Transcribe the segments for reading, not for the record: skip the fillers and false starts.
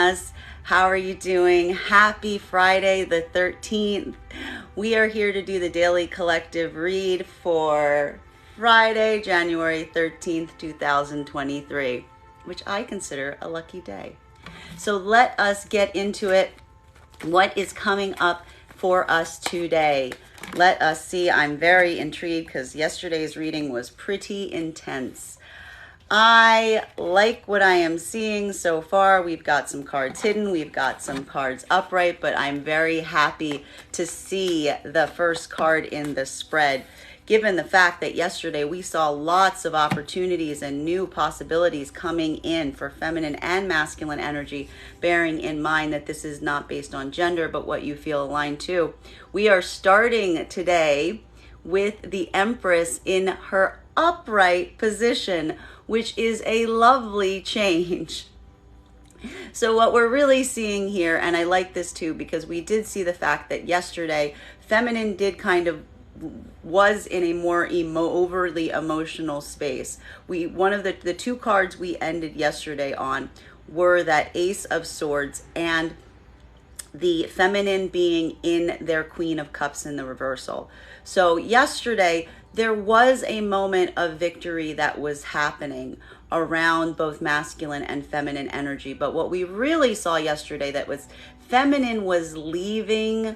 us. How are you doing? Happy Friday the 13th. We are here to do the daily collective read for Friday, January 13th, 2023, which I consider a lucky day. So let us get into it. What is coming up for us today? Let us see. I'm very intrigued because yesterday's reading was pretty intense. I like what I am seeing so far. We've got some cards hidden. We've got some cards upright, but I'm very happy to see the first card in the spread, given the fact that yesterday we saw lots of opportunities and new possibilities coming in for feminine and masculine energy, bearing in mind that this is not based on gender, but what you feel aligned to. We are starting today with the Empress in her upright position, which is a lovely change. So what we're really seeing here, and I like this too, because we did see the fact that yesterday feminine did kind of was in a more overly emotional space. One of the two cards we ended yesterday on were that Ace of Swords and the feminine being in their Queen of Cups in the reversal. So yesterday there was a moment of victory that was happening around both masculine and feminine energy. But what we really saw yesterday, that was feminine was leaving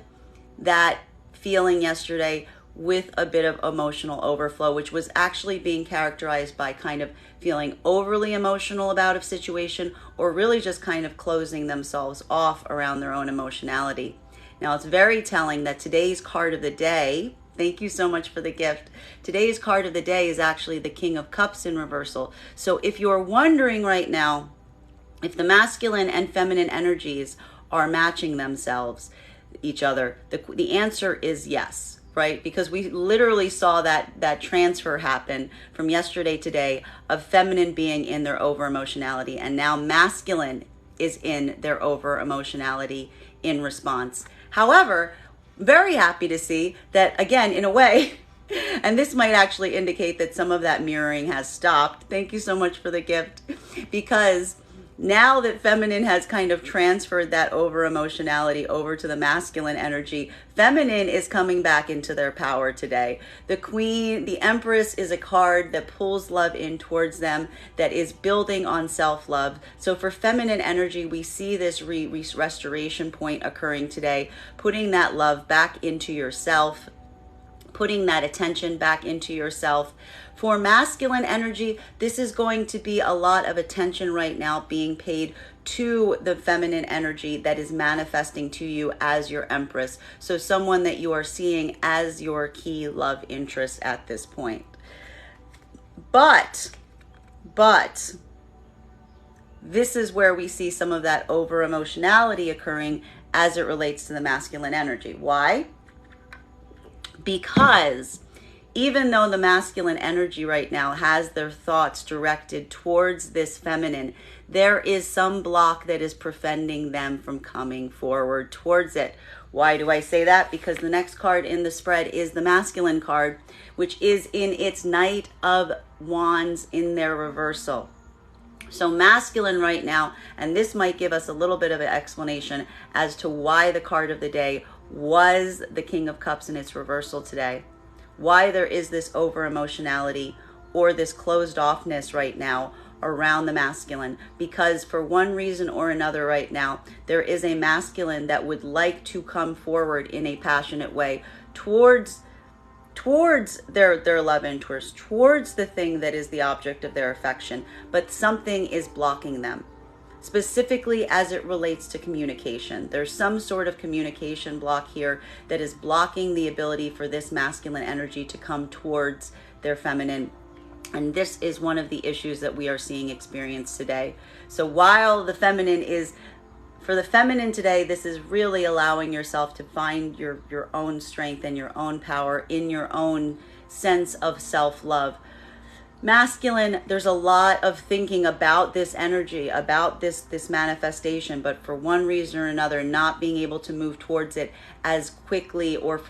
that feeling yesterday with a bit of emotional overflow, which was actually being characterized by kind of feeling overly emotional about a situation, or really just kind of closing themselves off around their own emotionality. Now, it's very telling that today's card of the day, thank you so much for the gift, today's card of the day is actually the King of Cups in reversal. So if you're wondering right now if the masculine and feminine energies are matching themselves, each other, the answer is yes. Right? Because we literally saw that transfer happen from yesterday to today of feminine being in their over emotionality, and now masculine is in their over emotionality in response. However, very happy to see that, again, in a way, and this might actually indicate that some of that mirroring has stopped. Thank you so much for the gift, because now that feminine has kind of transferred that over emotionality over to the masculine energy, feminine is coming back into their power today. The Queen, the Empress, is a card that pulls love in towards them, that is building on self-love. So for feminine energy, we see this restoration point occurring today, putting that love back into yourself, putting that attention back into yourself. For masculine energy, this is going to be a lot of attention right now being paid to the feminine energy that is manifesting to you as your Empress. So someone that you are seeing as your key love interest at this point. But this is where we see some of that over emotionality occurring as it relates to the masculine energy. Why? Because even though the masculine energy right now has their thoughts directed towards this feminine, there is some block that is preventing them from coming forward towards it. Why do I say that? Because the next card in the spread is the masculine card, which is in its Knight of Wands in their reversal. So masculine right now, and this might give us a little bit of an explanation as to why the card of the day was the King of Cups in its reversal today. Why there is this over emotionality or this closed offness right now around the masculine. Because for one reason or another right now, there is a masculine that would like to come forward in a passionate way towards their love interest, towards the thing that is the object of their affection, but something is blocking them. Specifically as it relates to communication. There's some sort of communication block here that is blocking the ability for this masculine energy to come towards their feminine. And this is one of the issues that we are seeing experienced today. So while the feminine is, for the feminine today, this is really allowing yourself to find your own strength and your own power in your own sense of self-love. Masculine, there's a lot of thinking about this energy, about this manifestation, but for one reason or another, not being able to move towards it as quickly or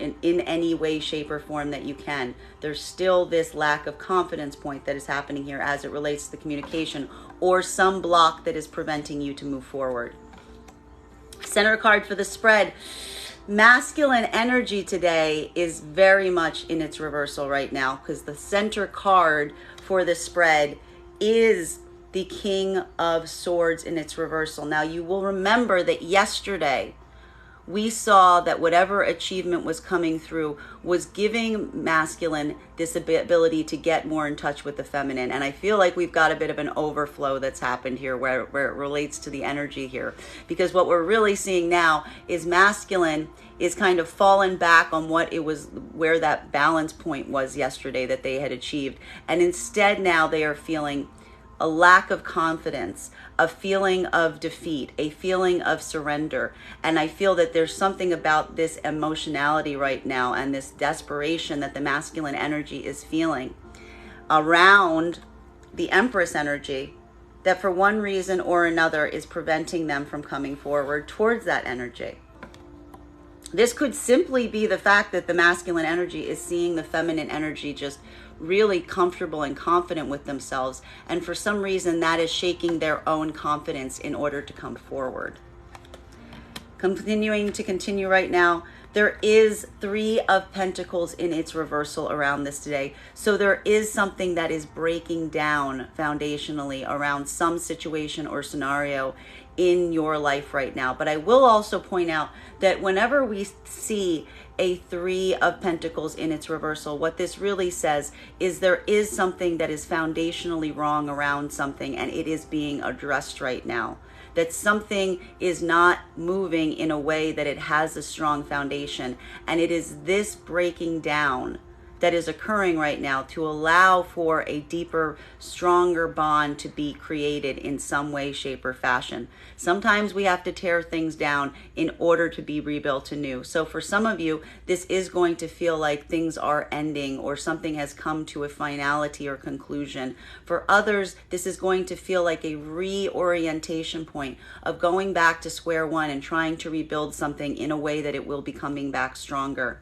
in any way, shape, or form that you can. There's still this lack of confidence point that is happening here as it relates to the communication, or some block that is preventing you to move forward. Center card for the spread. Masculine energy today is very much in its reversal right now, because the center card for the spread is the King of Swords in its reversal. Now, you will remember that yesterday we saw that whatever achievement was coming through was giving masculine this ability to get more in touch with the feminine. And I feel like we've got a bit of an overflow that's happened here where it relates to the energy here. Because what we're really seeing now is masculine is kind of fallen back on what it was, where that balance point was yesterday that they had achieved. And instead now they are feeling a lack of confidence, a feeling of defeat, a feeling of surrender. And I feel that there's something about this emotionality right now and this desperation that the masculine energy is feeling around the Empress energy that for one reason or another is preventing them from coming forward towards that energy. This could simply be the fact that the masculine energy is seeing the feminine energy just really comfortable and confident with themselves, and for some reason that is shaking their own confidence in order to come forward. Continue right now, there is 3 of Pentacles in its reversal around this today. So there is something that is breaking down foundationally around some situation or scenario in your life right now. But I will also point out that whenever we see a 3 of Pentacles in its reversal, what this really says is there is something that is foundationally wrong around something, and it is being addressed right now. That something is not moving in a way that it has a strong foundation, and it is this breaking down that is occurring right now to allow for a deeper, stronger bond to be created in some way, shape, or fashion. Sometimes we have to tear things down in order to be rebuilt anew. So for some of you, this is going to feel like things are ending or something has come to a finality or conclusion. For others, this is going to feel like a reorientation point of going back to square one and trying to rebuild something in a way that it will be coming back stronger.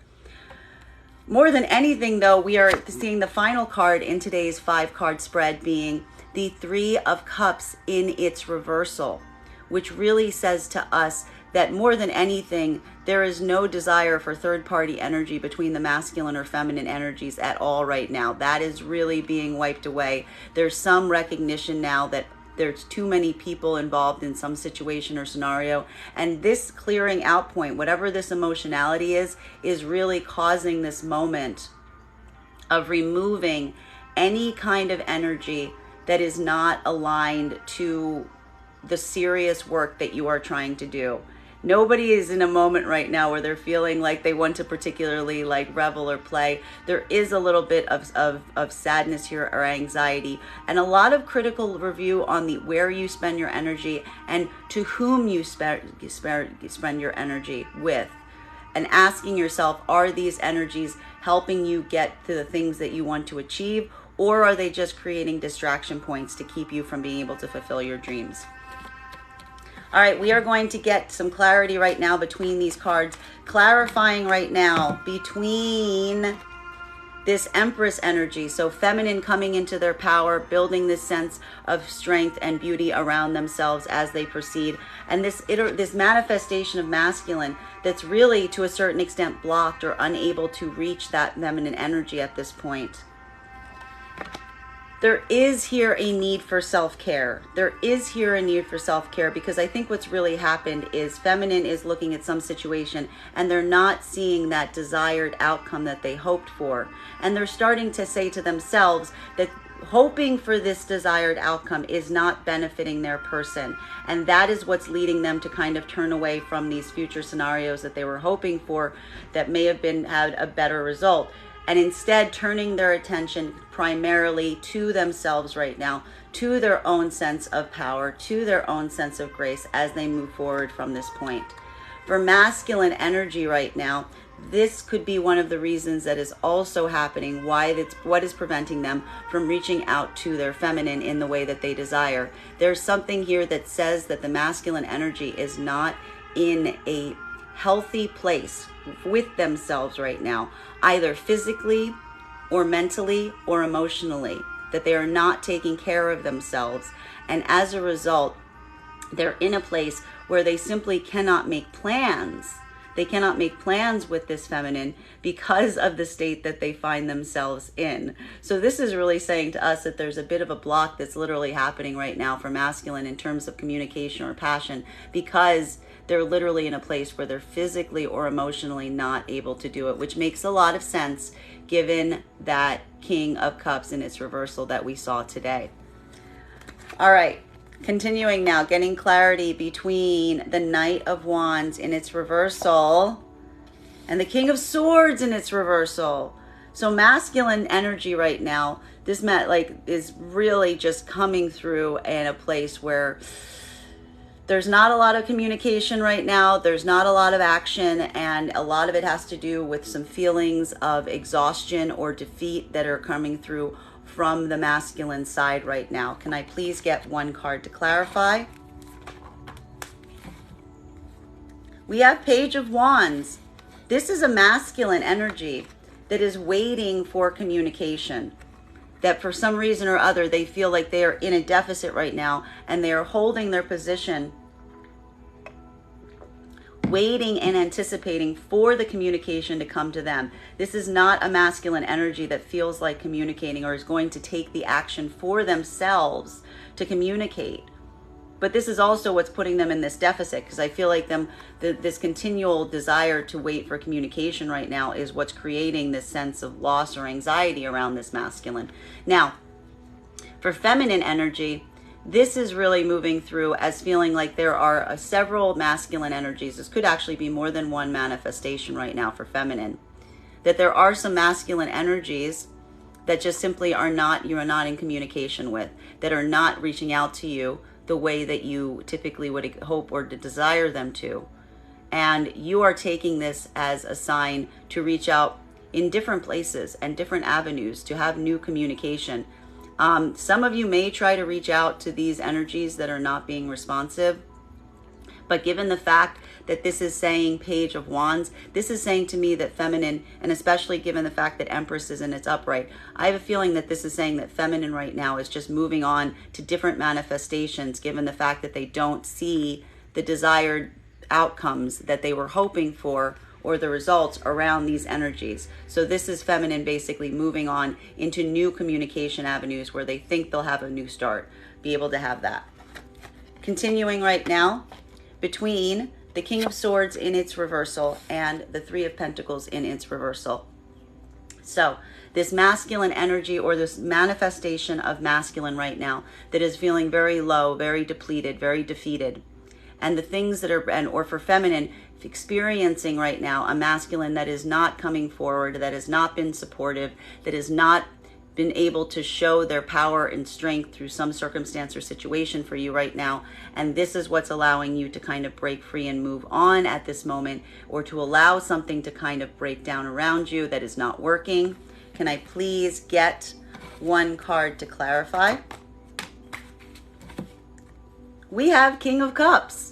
More than anything, though, we are seeing the final card in today's 5-card spread being the 3 of Cups in its reversal, which really says to us that more than anything, there is no desire for third-party energy between the masculine or feminine energies at all right now. That is really being wiped away. There's some recognition now that there's too many people involved in some situation or scenario, and this clearing out point, whatever this emotionality is really causing this moment of removing any kind of energy that is not aligned to the serious work that you are trying to do. Nobody is in a moment right now where they're feeling like they want to particularly like revel or play. There is a little bit of sadness here or anxiety, and a lot of critical review on the where you spend your energy and to whom you spend your energy with, and asking yourself, are these energies helping you get to the things that you want to achieve, or are they just creating distraction points to keep you from being able to fulfill your dreams? All right, we are going to get some clarity right now between these cards, clarifying right now between this Empress energy, so feminine coming into their power, building this sense of strength and beauty around themselves as they proceed, and this manifestation of masculine that's really to a certain extent blocked or unable to reach that feminine energy at this point. There is here a need for self-care. There is here a need for self-care, because I think what's really happened is feminine is looking at some situation and they're not seeing that desired outcome that they hoped for. And they're starting to say to themselves that hoping for this desired outcome is not benefiting their person. And that is what's leading them to kind of turn away from these future scenarios that they were hoping for that may have had a better result. And instead turning their attention primarily to themselves right now, to their own sense of power, to their own sense of grace as they move forward from this point. For masculine energy right now, this could be one of the reasons that is also happening, what is preventing them from reaching out to their feminine in the way that they desire. There's something here that says that the masculine energy is not in a healthy place with themselves right now, either physically or mentally or emotionally. that they are not taking care of themselves. And as a result, they're in a place where they simply cannot make plans. They cannot make plans with this feminine because of the state that they find themselves in. So this is really saying to us that there's a bit of a block that's literally happening right now for masculine in terms of communication or passion, because they're literally in a place where they're physically or emotionally not able to do it, which makes a lot of sense given that King of Cups in its reversal that we saw today. All right. Continuing now, getting clarity between the Knight of Wands in its reversal and the King of Swords in its reversal. So masculine energy right now, this is really just coming through in a place where there's not a lot of communication right now. There's not a lot of action, and a lot of it has to do with some feelings of exhaustion or defeat that are coming through from the masculine side right now. Can I please get one card to clarify? We have Page of Wands. This is a masculine energy that is waiting for communication, that for some reason or other they feel like they are in a deficit right now, and they are holding their position, waiting and anticipating for the communication to come to them. This is not a masculine energy that feels like communicating or is going to take the action for themselves to communicate. But this is also what's putting them in this deficit, because I feel like this continual desire to wait for communication right now is what's creating this sense of loss or anxiety around this masculine. Now, for feminine energy, this is really moving through as feeling like there are several masculine energies. This could actually be more than one manifestation right now for feminine. That there are some masculine energies that just simply you are not in communication with, that are not reaching out to you the way that you typically would hope or desire them to. And you are taking this as a sign to reach out in different places and different avenues to have new communication. Some of you may try to reach out to these energies that are not being responsive, but given the fact that this is saying Page of Wands, this is saying to me that feminine, and especially given the fact that Empress is in its upright, I have a feeling that this is saying that feminine right now is just moving on to different manifestations, given the fact that they don't see the desired outcomes that they were hoping for, or the results around these energies. So this is feminine basically moving on into new communication avenues where they think they'll have a new start, be able to have that. Continuing right now between the King of Swords in its reversal and the Three of Pentacles in its reversal. So this masculine energy, or this manifestation of masculine right now that is feeling very low, very depleted, very defeated. And the things that are, or for feminine, experiencing right now a masculine that is not coming forward, that has not been supportive, that has not been able to show their power and strength through some circumstance or situation for you right now. And this is what's allowing you to kind of break free and move on at this moment, or to allow something to kind of break down around you that is not working. Can I please get one card to clarify? We have King of Cups.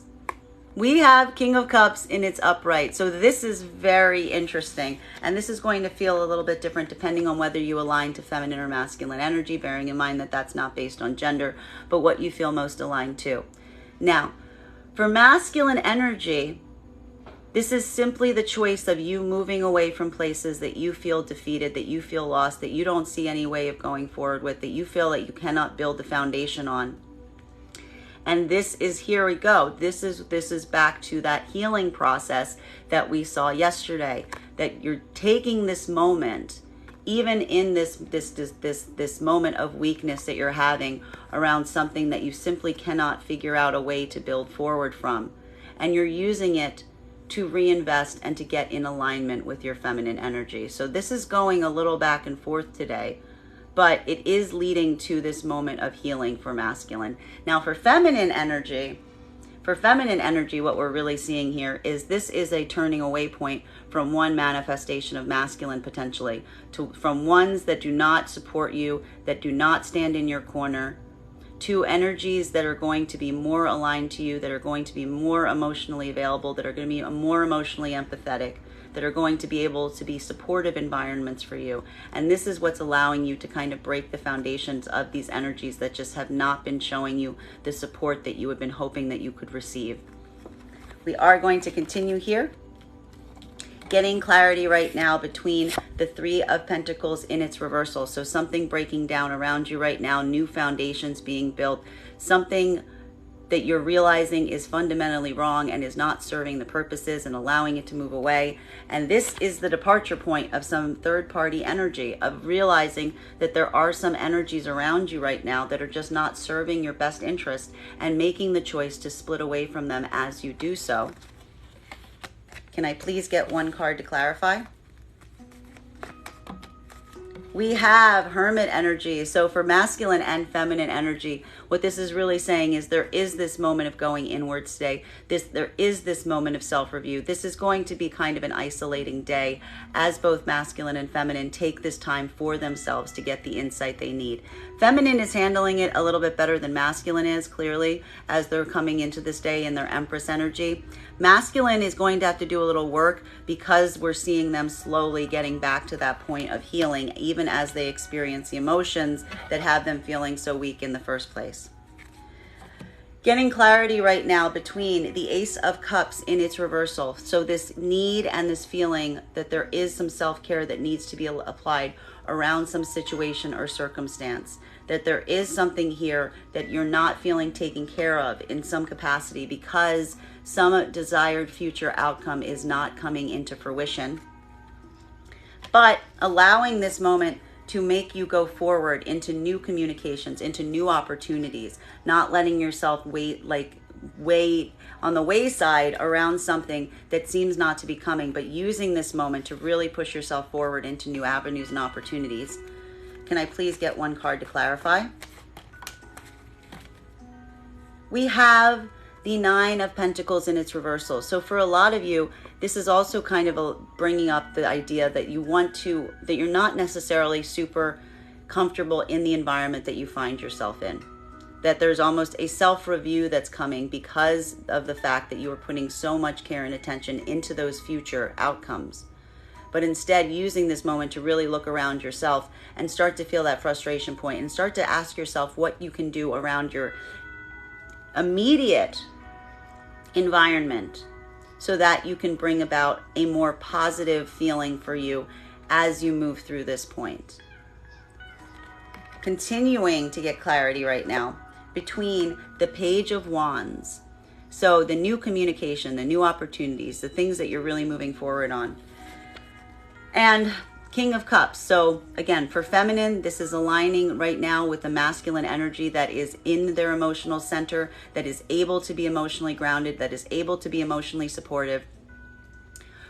We have King of Cups in its upright. So this is very interesting. And this is going to feel a little bit different depending on whether you align to feminine or masculine energy, bearing in mind that that's not based on gender, but what you feel most aligned to. Now, for masculine energy, this is simply the choice of you moving away from places that you feel defeated, that you feel lost, that you don't see any way of going forward with, that you feel that you cannot build the foundation on. And this is, here we go. This is back to that healing process that we saw yesterday, that you're taking this moment, even in this moment of weakness that you're having around something that you simply cannot figure out a way to build forward from. And you're using it to reinvest and to get in alignment with your feminine energy. So this is going a little back and forth today, but it is leading to this moment of healing for masculine. Now for feminine energy, what we're really seeing here is this is a turning away point from one manifestation of masculine potentially, from ones that do not support you, that do not stand in your corner, to energies that are going to be more aligned to you, that are going to be more emotionally available, that are going to be more emotionally empathetic, that are going to be able to be supportive environments for you. And this is what's allowing you to kind of break the foundations of these energies that just have not been showing you the support that you have been hoping that you could receive. We are going to continue here, getting clarity right now between the Three of Pentacles in its reversal. So something breaking down around you right now, new foundations being built, something that you're realizing is fundamentally wrong and is not serving the purposes, and allowing it to move away. And this is the departure point of some third-party energy, of realizing that there are some energies around you right now that are just not serving your best interest, and making the choice to split away from them as you do so. Can I please get one card to clarify? We have Hermit energy. So for masculine and feminine energy, what this is really saying is there is this moment of going inwards today. There is this moment of self-review. This is going to be kind of an isolating day, as both masculine and feminine take this time for themselves to get the insight they need. Feminine is handling it a little bit better than masculine is, clearly, as they're coming into this day in their Empress energy. Masculine is going to have to do a little work, because we're seeing them slowly getting back to that point of healing, even as they experience the emotions that have them feeling so weak in the first place. Getting clarity right now between the Ace of Cups in its reversal. So this need and this feeling that there is some self-care that needs to be applied around some situation or circumstance. That there is something here that you're not feeling taken care of in some capacity, because some desired future outcome is not coming into fruition. But allowing this moment to make you go forward into new communications, into new opportunities, not letting yourself wait on the wayside around something that seems not to be coming, but using this moment to really push yourself forward into new avenues and opportunities. Can I please get one card to clarify? We have the Nine of Pentacles in its reversal. So for a lot of you, this is also kind of bringing up the idea that that you're not necessarily super comfortable in the environment that you find yourself in. That there's almost a self-review that's coming because of the fact that you are putting so much care and attention into those future outcomes. But instead using this moment to really look around yourself and start to feel that frustration point, and start to ask yourself what you can do around your immediate environment so that you can bring about a more positive feeling for you as you move through this point. Continuing to get clarity right now between the Page of Wands. So the new communication, the new opportunities, the things that you're really moving forward on. And King of Cups. So again, for feminine, this is aligning right now with the masculine energy that is in their emotional center, that is able to be emotionally grounded, that is able to be emotionally supportive.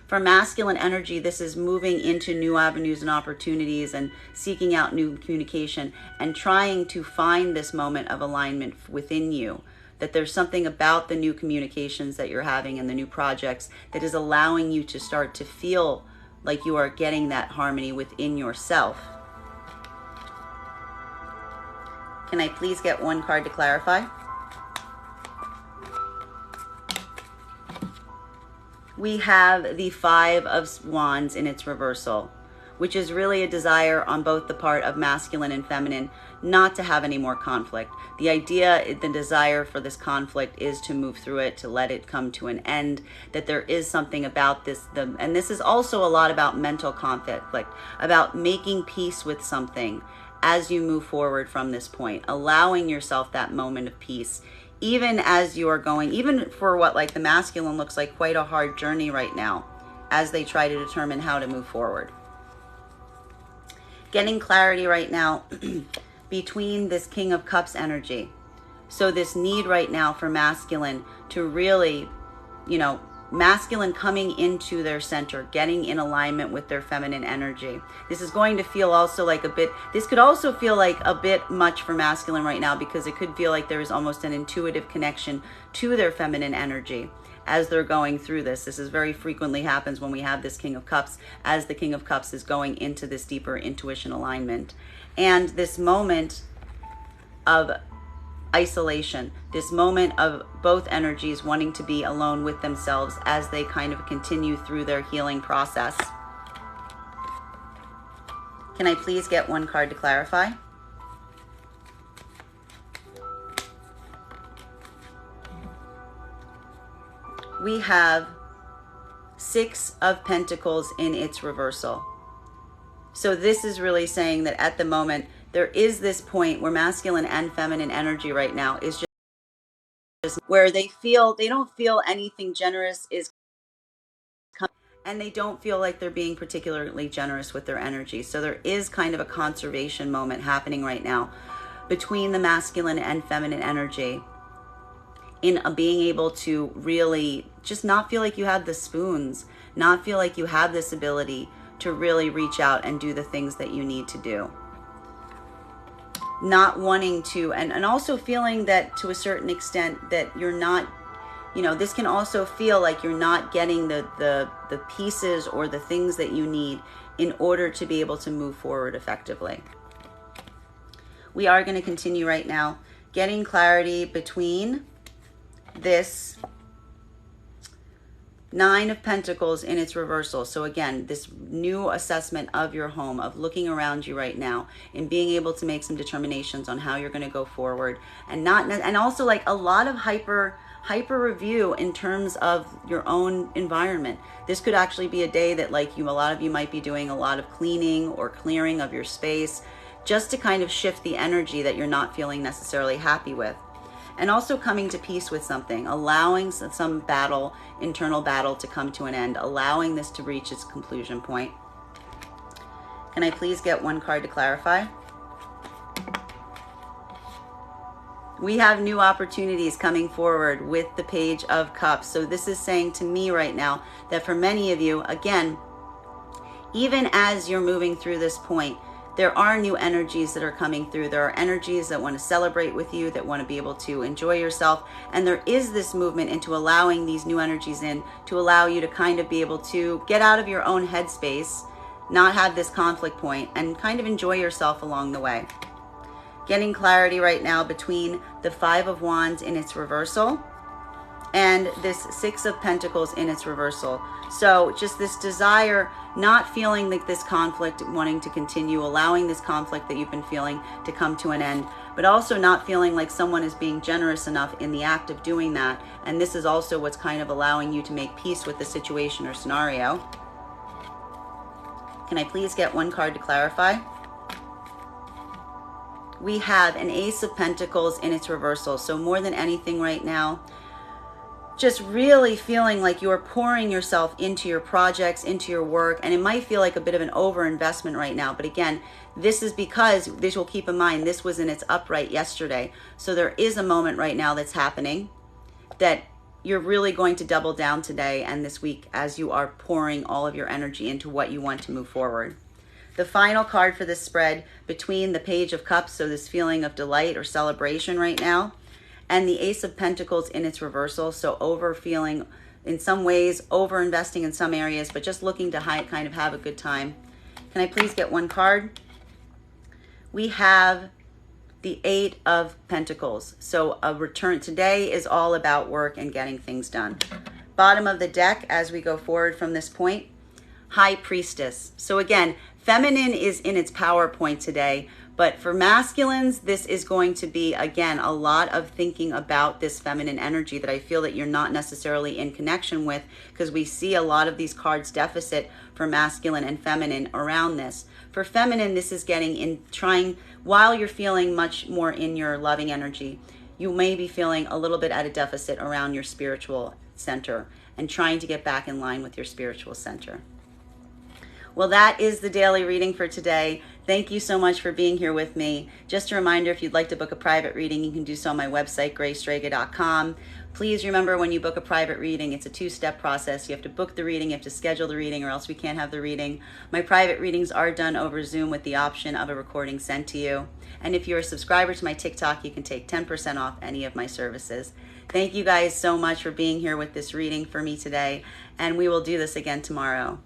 For masculine energy, this is moving into new avenues and opportunities and seeking out new communication and trying to find this moment of alignment within you. That there's something about the new communications that you're having and the new projects that is allowing you to start to feel like you are getting that harmony within yourself. Can I please get one card to clarify? We have the Five of Wands in its reversal, which is really a desire on both the part of masculine and feminine not to have any more conflict. The idea, the desire for this conflict is to move through it, to let it come to an end, that there is something about this, and this is also a lot about mental conflict, about making peace with something as you move forward from this point, allowing yourself that moment of peace, even as you are going, even for what the masculine looks like quite a hard journey right now, as they try to determine how to move forward. Getting clarity right now between this King of Cups energy. So this need right now for masculine to really, masculine coming into their center, getting in alignment with their feminine energy. This is going to feel also this could also feel like a bit much for masculine right now, because it could feel like there is almost an intuitive connection to their feminine energy as they're going through this. This is very frequently happens when we have this King of Cups, as the King of Cups is going into this deeper intuition alignment. And this moment of isolation, this moment of both energies wanting to be alone with themselves as they kind of continue through their healing process. Can I please get one card to clarify? We have Six of Pentacles in its reversal. So this is really saying that at the moment, there is this point where masculine and feminine energy right now is just where they don't feel anything generous is coming, and they don't feel like they're being particularly generous with their energy. So there is kind of a conservation moment happening right now between the masculine and feminine energy in being able to really just not feel like you have the spoons, not feel like you have this ability to really reach out and do the things that you need to do. Not wanting to, and also feeling that to a certain extent that you're not, this can also feel like you're not getting the pieces or the things that you need in order to be able to move forward effectively. We are going to continue right now getting clarity between this Nine of Pentacles in its reversal. So again, this new assessment of your home, of looking around you right now and being able to make some determinations on how you're going to go forward, and also like a lot of hyper review in terms of your own environment. This could actually be a day that a lot of you might be doing a lot of cleaning or clearing of your space, just to kind of shift the energy that you're not feeling necessarily happy with. And also coming to peace with something, allowing some battle, internal battle, to come to an end, allowing this to reach its conclusion point. Can I please get one card to clarify? We have new opportunities coming forward with the Page of Cups. So this is saying to me right now that for many of you, again, even as you're moving through this point, there are new energies that are coming through. There are energies that want to celebrate with you, that want to be able to enjoy yourself. And there is this movement into allowing these new energies in to allow you to kind of be able to get out of your own headspace, not have this conflict point, and kind of enjoy yourself along the way. Getting clarity right now between the Five of Wands in its reversal and this Six of Pentacles in its reversal. So just this desire, not feeling like this conflict wanting to continue, allowing this conflict that you've been feeling to come to an end, but also not feeling like someone is being generous enough in the act of doing that. And this is also what's kind of allowing you to make peace with the situation or scenario. Can I please get one card to clarify? We have an Ace of Pentacles in its reversal. So more than anything right now, just really feeling like you're pouring yourself into your projects, into your work, and it might feel like a bit of an overinvestment right now. But again, this is because, this will keep in mind, this was in its upright yesterday. So there is a moment right now that's happening that you're really going to double down today and this week as you are pouring all of your energy into what you want to move forward. The final card for this spread between the Page of Cups, so this feeling of delight or celebration right now, and the Ace of Pentacles in its reversal. So over feeling, in some ways, over investing in some areas, but just looking to kind of have a good time. Can I please get one card? We have the Eight of Pentacles. So a return today is all about work and getting things done. Bottom of the deck as we go forward from this point, High Priestess. So again, feminine is in its power point today. But for masculines, this is going to be, again, a lot of thinking about this feminine energy that I feel that you're not necessarily in connection with, because we see a lot of these cards deficit for masculine and feminine around this. For feminine, this is getting in, trying, while you're feeling much more in your loving energy, you may be feeling a little bit at a deficit around your spiritual center and trying to get back in line with your spiritual center. Well, that is the daily reading for today. Thank you so much for being here with me. Just a reminder, if you'd like to book a private reading, you can do so on my website, graystrega.com. Please remember, when you book a private reading, it's a two-step process. You have to book the reading, you have to schedule the reading, or else we can't have the reading. My private readings are done over Zoom with the option of a recording sent to you. And if you're a subscriber to my TikTok, you can take 10% off any of my services. Thank you guys so much for being here with this reading for me today, and we will do this again tomorrow.